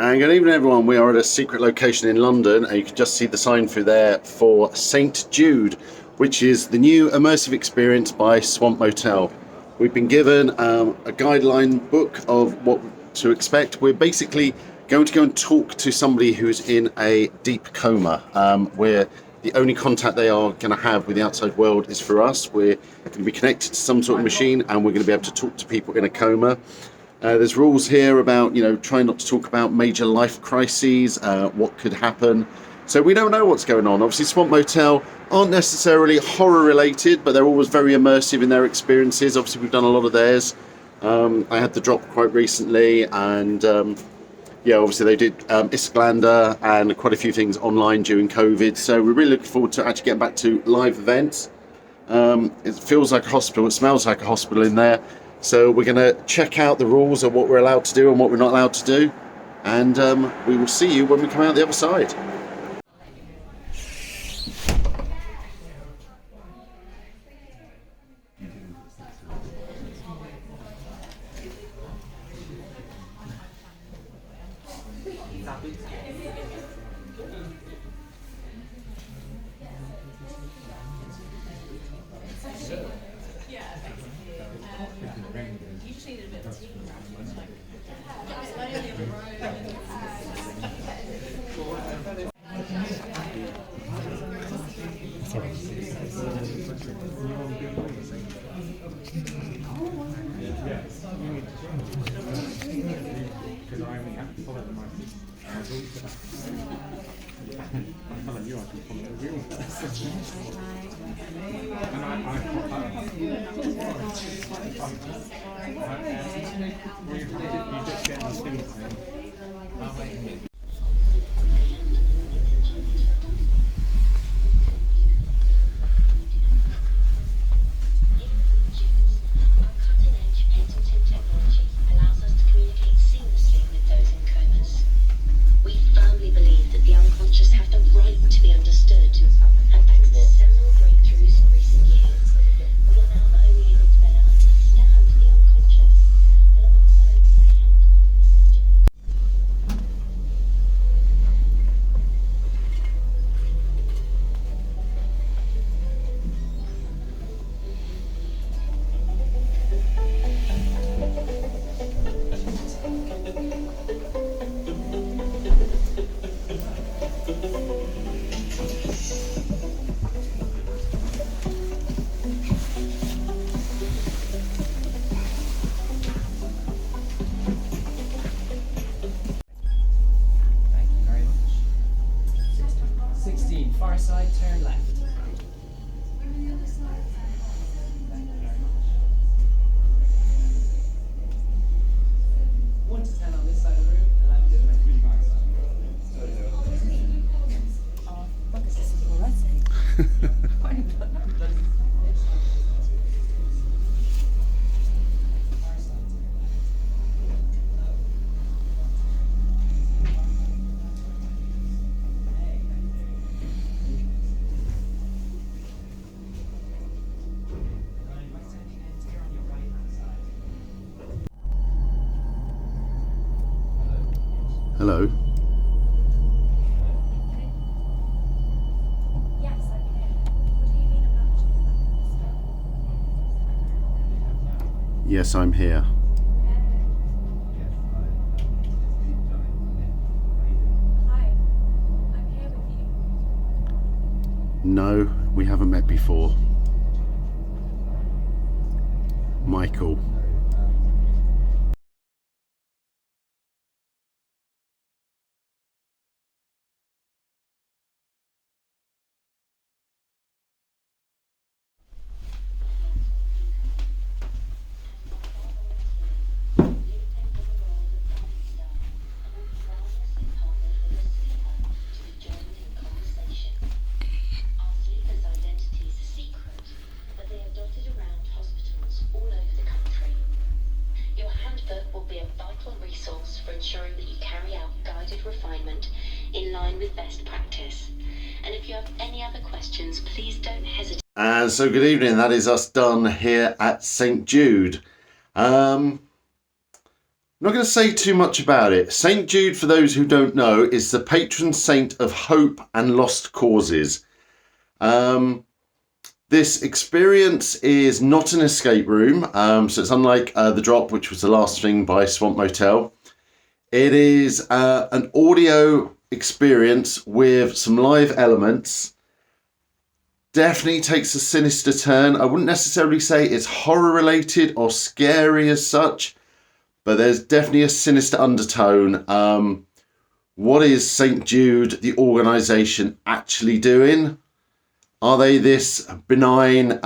And good evening, everyone. We are at a secret location in London, and you can just see the sign through there for Saint Jude, which is the new immersive experience by Swamp Motel. We've been given a guideline book of what to expect. We're basically going to go and talk to somebody who's in a deep coma, where the only contact they are going to have with the outside world is for us. We're going to be connected to some sort of machine, and we're going to be able to talk to people in a coma. There's rules here about, trying not to talk about major life crises, what could happen. So we don't know what's going on. Obviously, Swamp Motel aren't necessarily horror related, but they're always very immersive in their experiences. Obviously, we've done a lot of theirs. I had the drop quite recently, and obviously they did Islander and quite a few things online during COVID. So we're really looking forward to actually getting back to live events. It feels like a hospital. It smells like a hospital in there. So we're going to check out the rules of what we're allowed to do and what we're not allowed to do. And we will see you when we come out the other side. Far side, turn left. 1 to 10 on this side of the room, 11 to 20. Oh, fuck, is this already? Hello. Yes, I'm here. What do you mean about Yes, I'm here. Hi, I'm here with you. No, we haven't met before. Michael. ensuring that you carry out guided refinement in line with best practice. And if you have any other questions, please don't hesitate. And so good evening, that is us done here at Saint Jude. not going to say too much about it. Saint Jude, for those who don't know, is the patron saint of hope and lost causes. This experience is not an escape room, so it's unlike The Drop, which was the last thing by Swamp Motel. It is an audio experience with some live elements. Definitely takes a sinister turn. I wouldn't necessarily say it's horror related or scary as such, but there's definitely a sinister undertone. What is Saint Jude, the organisation, actually doing? Are they this benign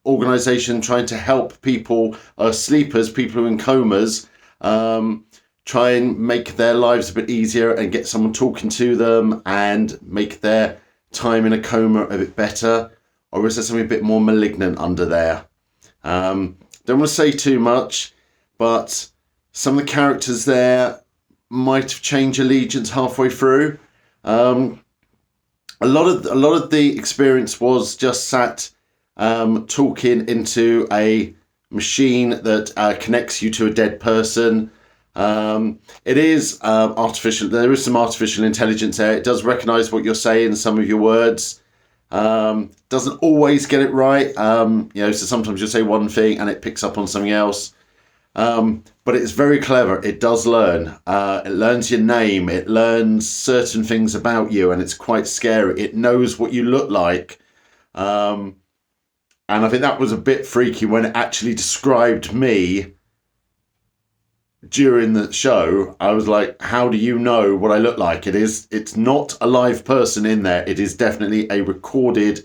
organisation trying to help people, sleepers, people who are in comas, try and make their lives a bit easier and get someone talking to them and make their time in a coma a bit better? Or is there something a bit more malignant under there? Don't want to say too much, but some of the characters there might have changed allegiance halfway through. A lot of the experience was just sat talking into a machine that connects you to a dead person. It is artificial. There is some artificial intelligence there. It does recognise what you're saying, some of your words. Doesn't always get it right. So sometimes you'll say one thing and it picks up on something else. But it's very clever. It does learn. It learns your name. It learns certain things about you, and it's quite scary. It knows what you look like. And I think that was a bit freaky when it actually described me during the show. I was like, how do you know what I look like? It's not a live person in there. It is definitely a recorded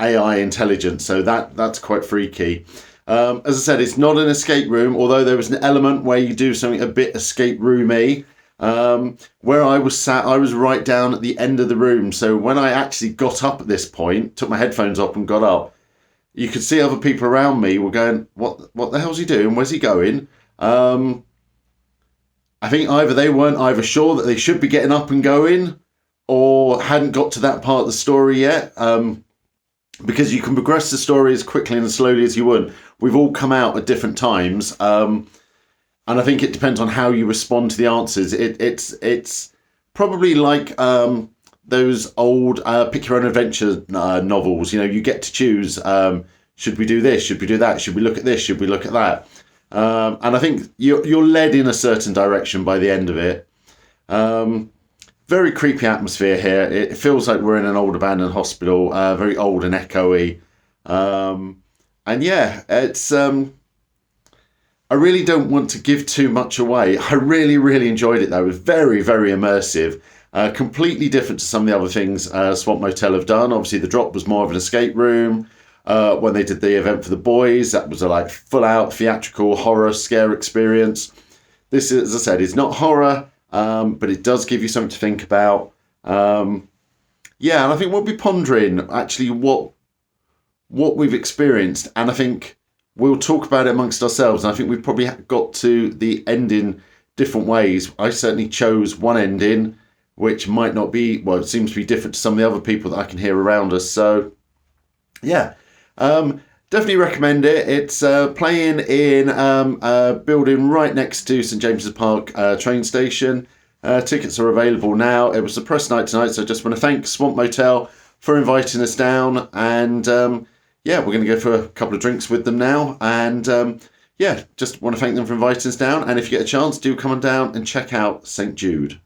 AI intelligence. So that's quite freaky. As I said, it's not an escape room, although there was an element where you do something a bit escape roomy. Where I was sat, I was right down at the end of the room. So when I actually got up at this point, took my headphones off and got up, you could see other people around me were going, what the hell's he doing? Where's he going? I think either they weren't sure that they should be getting up and going, or hadn't got to that part of the story yet. Because you can progress the story as quickly and as slowly as you would. We've all come out at different times. And I think it depends on how you respond to the answers. It's probably like those old pick your own adventure novels. You get to choose, should we do this? Should we do that? Should we look at this? Should we look at that? And I think you're led in a certain direction by the end of it. Very creepy atmosphere here. It feels like we're in an old abandoned hospital, very old and echoey. And yeah, it's... I really don't want to give too much away. I really, really enjoyed it though. It was very, very immersive. Completely different to some of the other things Swamp Motel have done. Obviously, The Drop was more of an escape room. When they did the event for the boys, that was a full-out theatrical horror scare experience. This, as I said, is not horror, but it does give you something to think about. And I think we'll be pondering actually what we've experienced, and I think we'll talk about it amongst ourselves. And I think we've probably got to the ending different ways. I certainly chose one ending, which might not be, it seems to be different to some of the other people that I can hear around us. So, yeah. Definitely recommend it. It's playing in a building right next to St James's Park train station. Tickets are available now. It was the press night tonight, so I just want to thank Swamp Motel for inviting us down. And we're going to go for a couple of drinks with them now. And just want to thank them for inviting us down. And if you get a chance, do come on down and check out Saint Jude.